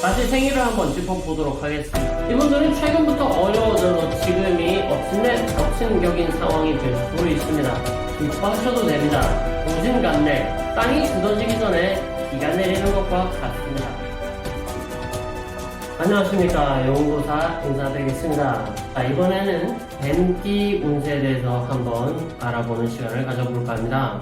다시 생일을 한번 짚어보도록 하겠습니다. 이분들은 최근부터 어려워져서 지금이 엎친 격인 상황이 될 수도 있습니다. 기뻐하셔도 됩니다. 오진간내 땅이 굳어지기 전에 비가 내리는 것과 같습니다. 안녕하십니까, 영웅도사 인사드리겠습니다. 이번에는 뱀띠 운세에 대해서 한번 알아보는 시간을 가져볼까 합니다.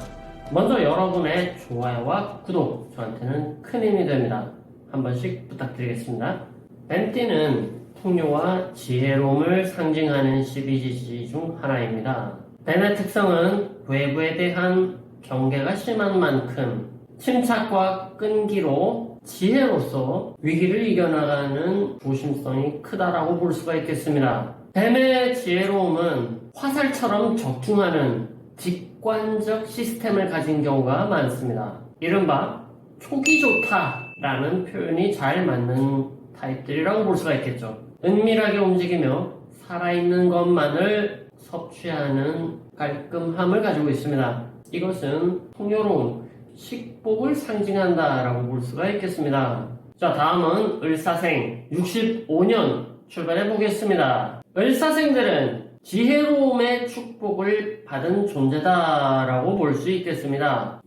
먼저 여러분의 좋아요와 구독, 저한테는 큰 힘이 됩니다. 한 번씩 부탁드리겠습니다. 뱀띠는 풍요와 지혜로움을 상징하는 12지지 중 하나입니다. 뱀의 특성은 외부에 대한 경계가 심한 만큼 침착과 끈기로 지혜로서 위기를 이겨나가는 조심성이 크다라고 볼 수가 있겠습니다. 뱀의 지혜로움은 화살처럼 적중하는 직관적 시스템을 가진 경우가 많습니다. 이른바 촉이 좋다라는 표현이 잘 맞는 타입들이라고 볼 수가 있겠죠. 은밀하게 움직이며 살아있는 것만을 섭취하는 깔끔함을 가지고 있습니다. 이것은 풍요로운 식복을 상징한다라고 볼 수가 있겠습니다. 자, 다음은 을사생 65년 출발해 보겠습니다. 을사생들은 지혜로움의 축복을 받은 존재다라고 볼 수 있겠습니다.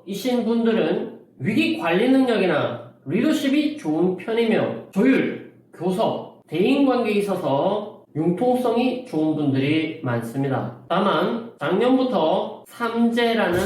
리더이신 분들은 위기 관리 능력이나 리더십이 좋은 편이며 조율, 교섭, 대인관계에 있어서 융통성이 좋은 분들이 많습니다. 다만 작년부터 삼재라는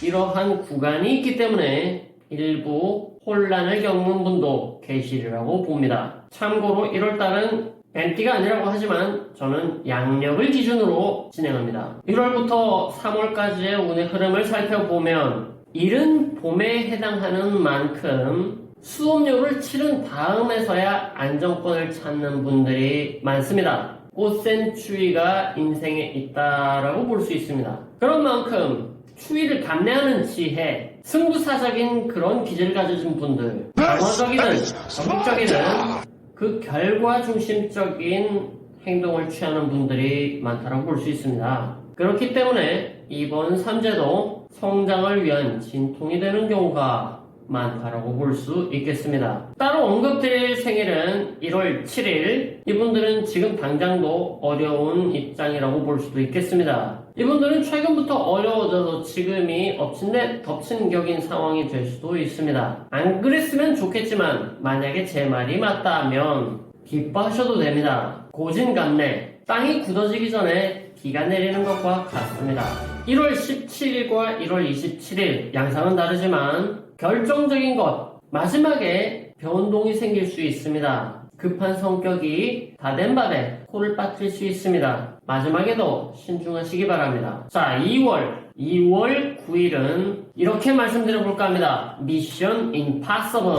이러한 구간이 있기 때문에 일부 혼란을 겪는 분도 계시리라고 봅니다. 참고로 1월달은 뱀띠가 아니라고 하지만 저는 양력을 기준으로 진행합니다. 1월부터 3월까지의 운의 흐름을 살펴보면 이른 봄에 해당하는 만큼 수업료를 치른 다음에서야 안정권을 찾는 분들이 많습니다. 꽃샘 추위가 인생에 있다라고 볼 수 있습니다. 그런 만큼 추위를 감내하는 지혜, 승부사적인 그런 기질을 가진 분들, 방어적이든 적극적이든 그 결과 중심적인 행동을 취하는 분들이 많다고 볼 수 있습니다. 그렇기 때문에 이번 삼재도 성장을 위한 진통이 되는 경우가 많다라고 볼 수 있겠습니다. 따로 언급드릴 생일은 1월 7일. 이분들은 지금 당장도 어려운 입장이라고 볼 수도 있겠습니다. 이분들은 최근부터 어려워져서 지금이 덮친 격인 상황이 될 수도 있습니다. 안 그랬으면 좋겠지만 만약에 제 말이 맞다면 기뻐하셔도 됩니다. 고진감래 땅이 굳어지기 전에 비가 내리는 것과 같습니다. 1월 17일과 1월 27일 양상은 다르지만 결정적인 것, 마지막에 변동이 생길 수 있습니다. 급한 성격이 다 된 밥에 코를 빠뜨릴 수 있습니다. 마지막에도 신중하시기 바랍니다. 자, 2월 9일은 이렇게 말씀드려볼까 합니다. 미션 임파서블.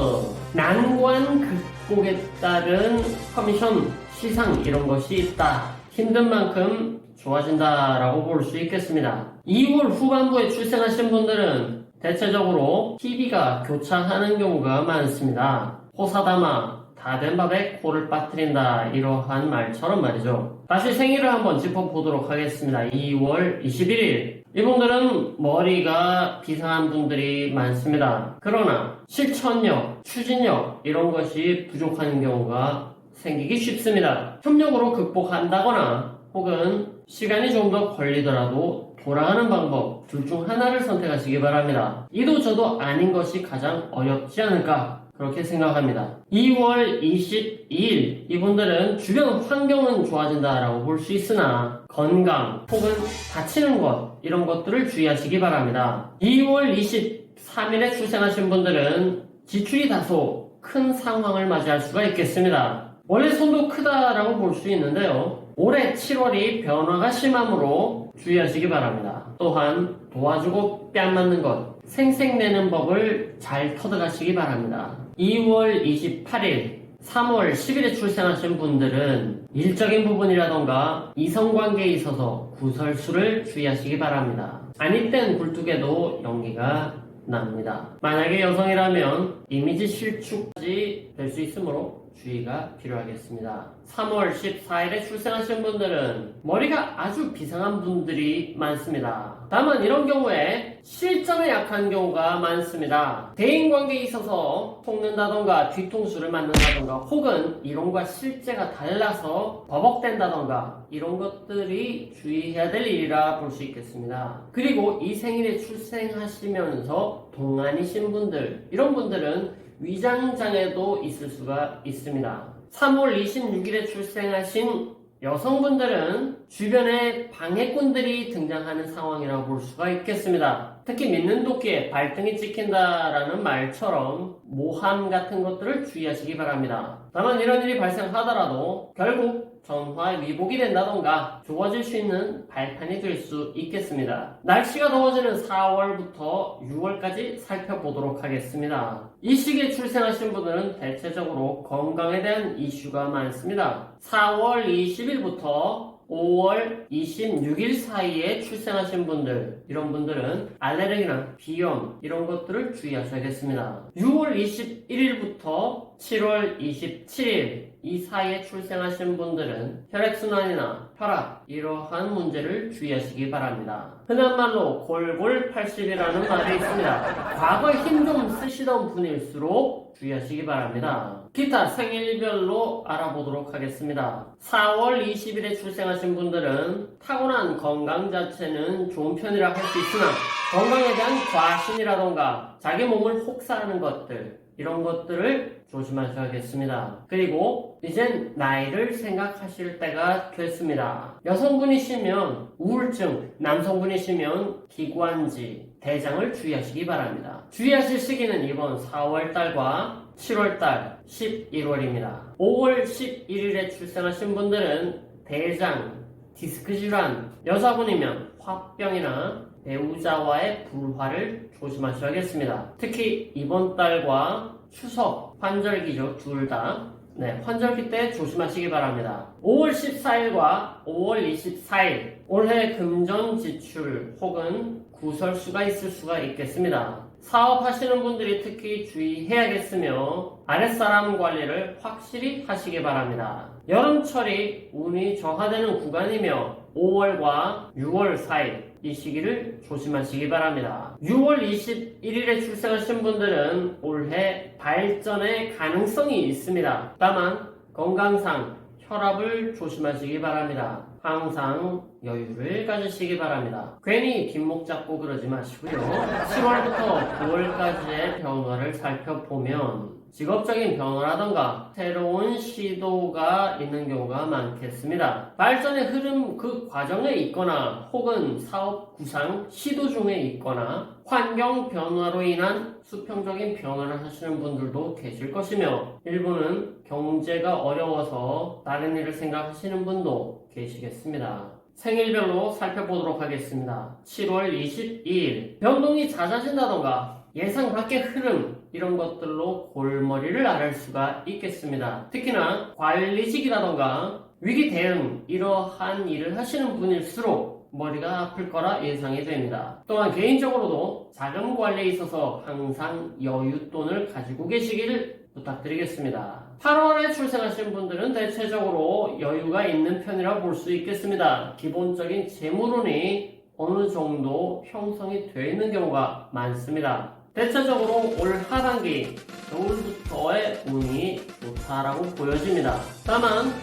난관 극복에 따른 커미션, 시상 이런 것이 있다. 힘든 만큼 좋아진다라고 볼 수 있겠습니다. 2월 후반부에 출생하신 분들은 대체적으로 TV가 교차하는 경우가 많습니다. 호사다마 다 된 밥에 코를 빠뜨린다, 이러한 말처럼 말이죠. 다시 생일을 한번 짚어보도록 하겠습니다. 2월 21일. 이분들은 머리가 비상한 분들이 많습니다. 그러나 실천력, 추진력 이런 것이 부족한 경우가 생기기 쉽습니다. 협력으로 극복한다거나 혹은 시간이 좀 더 걸리더라도 돌아가는 방법 둘 중 하나를 선택하시기 바랍니다. 이도 저도 아닌 것이 가장 어렵지 않을까 그렇게 생각합니다. 2월 22일 이분들은 주변 환경은 좋아진다라고 볼 수 있으나 건강 혹은 다치는 것 이런 것들을 주의하시기 바랍니다. 2월 23일에 출생하신 분들은 지출이 다소 큰 상황을 맞이할 수가 있겠습니다. 원래 손도 크다라고 볼 수 있는데요. 올해 7월이 변화가 심하므로 주의하시기 바랍니다. 또한 도와주고 뺨 맞는 것, 생색내는 법을 잘 터득하시기 바랍니다. 2월 28일, 3월 10일에 출생하신 분들은 일적인 부분이라던가 이성관계에 있어서 구설수를 주의하시기 바랍니다. 아니땐 굴뚝에도 연기가 납니다. 만약에 여성이라면 이미지 실축까지 될 수 있으므로 주의가 필요하겠습니다. 3월 14일에 출생하신 분들은 머리가 아주 비상한 분들이 많습니다. 다만 이런 경우에 실점에 약한 경우가 많습니다. 대인관계에 있어서 속는다던가 뒤통수를 맞는다던가 혹은 이론과 실제가 달라서 버벅댄다던가 이런 것들이 주의해야 될 일이라 볼 수 있겠습니다. 그리고 이 생일에 출생하시면서 동안이신 분들, 이런 분들은 위장장애도 있을 수가 있습니다. 3월 26일에 출생하신 여성분들은 주변에 방해꾼들이 등장하는 상황이라고 볼 수가 있겠습니다. 특히 믿는 도끼에 발등이 찍힌다라는 말처럼 모함 같은 것들을 주의하시기 바랍니다. 다만 이런 일이 발생하더라도 결국 전화에 위복이 된다던가 좋아질 수 있는 발판이 될 수 있겠습니다. 날씨가 더워지는 4월부터 6월까지 살펴보도록 하겠습니다. 이 시기에 출생하신 분들은 대체적으로 건강에 대한 이슈가 많습니다. 4월 20일부터 5월 26일 사이에 출생하신 분들, 이런 분들은 알레르기나 비염 이런 것들을 주의하셔야겠습니다. 6월 21일부터 7월 27일 이 사이에 출생하신 분들은 혈액순환이나 혈압 이러한 문제를 주의하시기 바랍니다. 흔한 말로 골골 80이라는 말이 있습니다. 과거에 힘 좀 쓰시던 분일수록 주의하시기 바랍니다. 기타 생일별로 알아보도록 하겠습니다. 4월 20일에 출생하신 분들은 타고난 건강 자체는 좋은 편이라 할 수 있으나 건강에 대한 과신이라던가 자기 몸을 혹사하는 것들 이런 것들을 조심하셔야겠습니다. 그리고 이젠 나이를 생각하실 때가 됐습니다. 여성분이시면 우울증, 남성분이시면 기관지, 대장을 주의하시기 바랍니다. 주의하실 시기는 이번 4월달과 7월달, 11월입니다. 5월 11일에 출생하신 분들은 대장, 디스크 질환, 여자분이면 화병이나 배우자와의 불화를 조심하셔야겠습니다. 특히 이번 달과 추석, 환절기죠. 둘 다. 환절기 때 조심하시기 바랍니다. 5월 14일과 5월 24일 올해 금전 지출 혹은 구설수가 있을 수가 있겠습니다. 사업하시는 분들이 특히 주의해야겠으며 아랫사람 관리를 확실히 하시기 바랍니다. 여름철이 운이 저하되는 구간이며 5월과 6월 사이 이 시기를 조심하시기 바랍니다. 6월 21일에 출생하신 분들은 올해 발전의 가능성이 있습니다. 다만 건강상 혈압을 조심하시기 바랍니다. 항상 여유를 가지시기 바랍니다. 괜히 뒷목 잡고 그러지 마시고요. 7월부터 9월까지의 변화를 살펴보면 직업적인 변화라던가 새로운 시도가 있는 경우가 많겠습니다. 발전의 흐름 그 과정에 있거나 혹은 사업 구상 시도 중에 있거나 환경 변화로 인한 수평적인 변화를 하시는 분들도 계실 것이며 일부는 경제가 어려워서 다른 일을 생각하시는 분도 계시겠습니다. 생일별로 살펴보도록 하겠습니다. 7월 22일 변동이 잦아진다던가 예상 밖의 흐름 이런 것들로 골머리를 앓을 수가 있겠습니다. 특히나 관리직이라던가 위기 대응 이러한 일을 하시는 분일수록 머리가 아플 거라 예상이 됩니다. 또한 개인적으로도 자금 관리에 있어서 항상 여윳돈을 가지고 계시기를 부탁드리겠습니다. 8월에 출생하신 분들은 대체적으로 여유가 있는 편이라 볼 수 있겠습니다. 기본적인 재물운이 어느 정도 형성이 되어 있는 경우가 많습니다. 대체적으로 올 하반기 겨울부터의 운이 좋다라고 보여집니다. 다만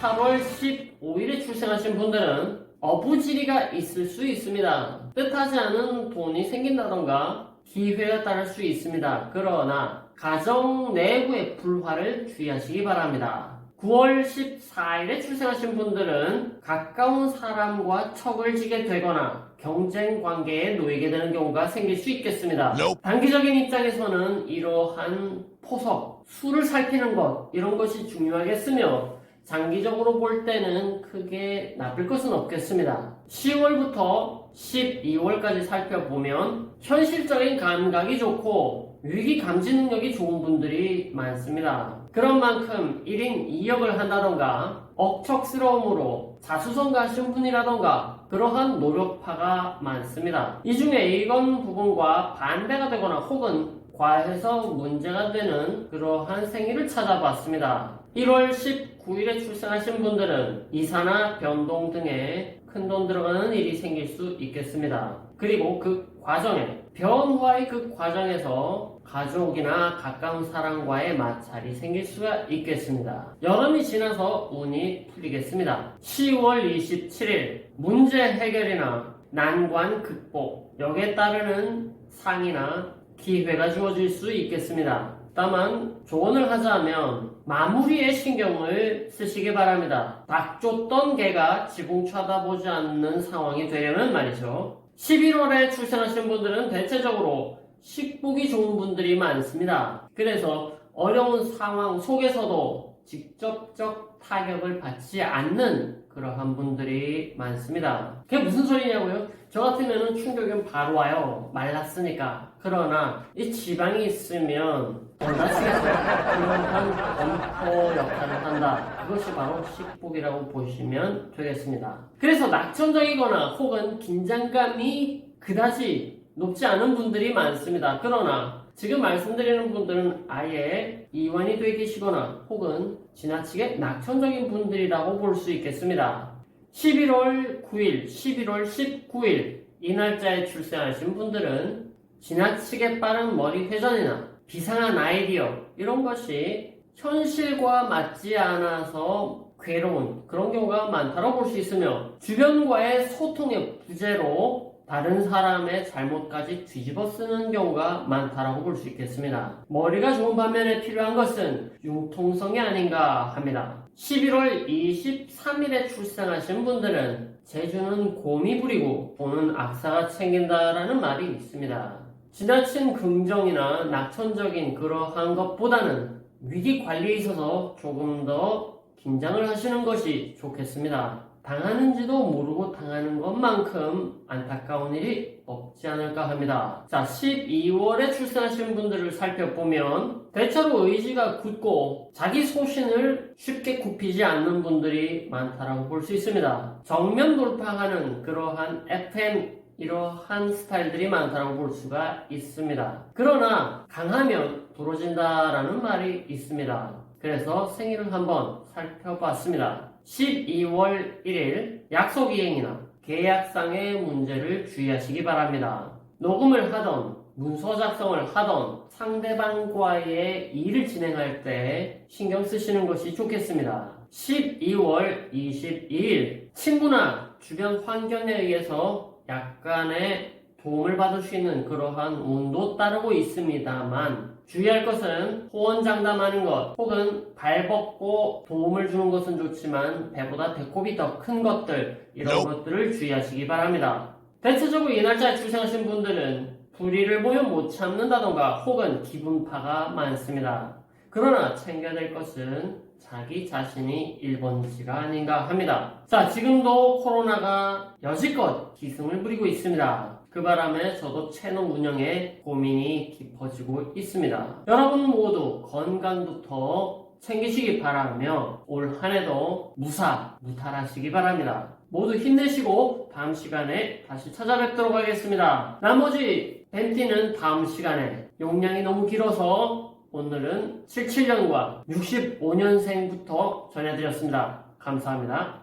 8월 15일에 출생하신 분들은 어부지리가 있을 수 있습니다. 뜻하지 않은 돈이 생긴다던가 기회가 따를 수 있습니다. 그러나 가정 내부의 불화를 주의하시기 바랍니다. 9월 14일에 출생하신 분들은 가까운 사람과 척을 지게 되거나 경쟁 관계에 놓이게 되는 경우가 생길 수 있겠습니다. 단기적인 입장에서는 이러한 포석, 수를 살피는 것 이런 것이 중요하겠으며 장기적으로 볼 때는 크게 나쁠 것은 없겠습니다. 10월부터 12월까지 살펴보면 현실적인 감각이 좋고 위기 감지 능력이 좋은 분들이 많습니다. 그런 만큼 1인 2역을 한다던가 억척스러움으로 자수성가하신 분이라던가 그러한 노력파가 많습니다. 이 중에 이건 부분과 반대가 되거나 혹은 과해서 문제가 되는 그러한 생일을 찾아봤습니다. 1월 19일에 출생하신 분들은 이사나 변동 등의 큰돈 들어가는 일이 생길 수 있겠습니다. 그리고 그 과정에 변화의 그 과정에서 가족이나 가까운 사람과의 마찰이 생길 수가 있겠습니다. 여름이 지나서 운이 풀리겠습니다. 10월 27일 문제 해결이나 난관 극복, 여기에 따르는 상이나 기회가 주어질 수 있겠습니다. 다만 조언을 하자면 마무리에 신경을 쓰시기 바랍니다. 닭 쫓던 개가 지붕 쳐다보지 않는 상황이 되려면 말이죠. 11월에 출생하신 분들은 대체적으로 식복이 좋은 분들이 많습니다. 그래서 어려운 상황 속에서도 직접적 타격을 받지 않는 그러한 분들이 많습니다. 그게 무슨 소리냐고요? 저 같으면 충격은 바로 와요. 말랐으니까. 그러나 이 지방이 있으면 몰라지겠어요. 그러한 검토 역할을 한다. 그것이 바로 식복이라고 보시면 되겠습니다. 그래서 낙천적이거나 혹은 긴장감이 그다지 높지 않은 분들이 많습니다. 그러나 지금 말씀드리는 분들은 아예 이완이 되어 계시거나 혹은 지나치게 낙천적인 분들이라고 볼 수 있겠습니다. 11월 9일, 11월 19일 이 날짜에 출생하신 분들은 지나치게 빠른 머리 회전이나 비상한 아이디어 이런 것이 현실과 맞지 않아서 괴로운 그런 경우가 많다고 볼 수 있으며 주변과의 소통의 부재로 다른 사람의 잘못까지 뒤집어 쓰는 경우가 많다고 볼 수 있겠습니다. 머리가 좋은 반면에 필요한 것은 융통성이 아닌가 합니다. 11월 23일에 출생하신 분들은 재주는 곰이 부리고 돈은 악사가 챙긴다라는 말이 있습니다. 지나친 긍정이나 낙천적인 그러한 것보다는 위기 관리에 있어서 조금 더 긴장을 하시는 것이 좋겠습니다. 당하는지도 모르고 당하는 것만큼 안타까운 일이 없지 않을까 합니다. 자, 12월에 출생하신 분들을 살펴보면 대체로 의지가 굳고 자기 소신을 쉽게 굽히지 않는 분들이 많다고 볼 수 있습니다. 정면 돌파하는 그러한 FM 이러한 스타일들이 많다고 볼 수가 있습니다. 그러나 강하면 부러진다라는 말이 있습니다. 그래서 생일을 한번 살펴봤습니다. 12월 1일 약속 이행이나 계약상의 문제를 주의하시기 바랍니다. 녹음을 하던 문서 작성을 하던 상대방과의 일을 진행할 때 신경 쓰시는 것이 좋겠습니다. 12월 22일 친구나 주변 환경에 의해서 약간의 도움을 받을 수 있는 그러한 운도 따르고 있습니다만 주의할 것은 호언장담하는 것 혹은 발벗고 도움을 주는 것은 좋지만 배보다 배꼽이 더 큰 것들 이런 것들을 주의하시기 바랍니다. 대체적으로 이 날짜에 출생하신 분들은 불의를 보면 못 참는다던가 혹은 기분파가 많습니다. 그러나 챙겨야 될 것은 자기 자신이 1번지가 아닌가 합니다. 자, 지금도 코로나가 여지껏 기승을 부리고 있습니다. 그 바람에 저도 채널 운영에 고민이 깊어지고 있습니다. 여러분 모두 건강부터 챙기시기 바라며 올 한해도 무탈하시기 바랍니다. 모두 힘내시고 다음 시간에 다시 찾아뵙도록 하겠습니다. 나머지 벤티는 다음 시간에 용량이 너무 길어서 오늘은 77년과 65년생부터 전해드렸습니다. 감사합니다.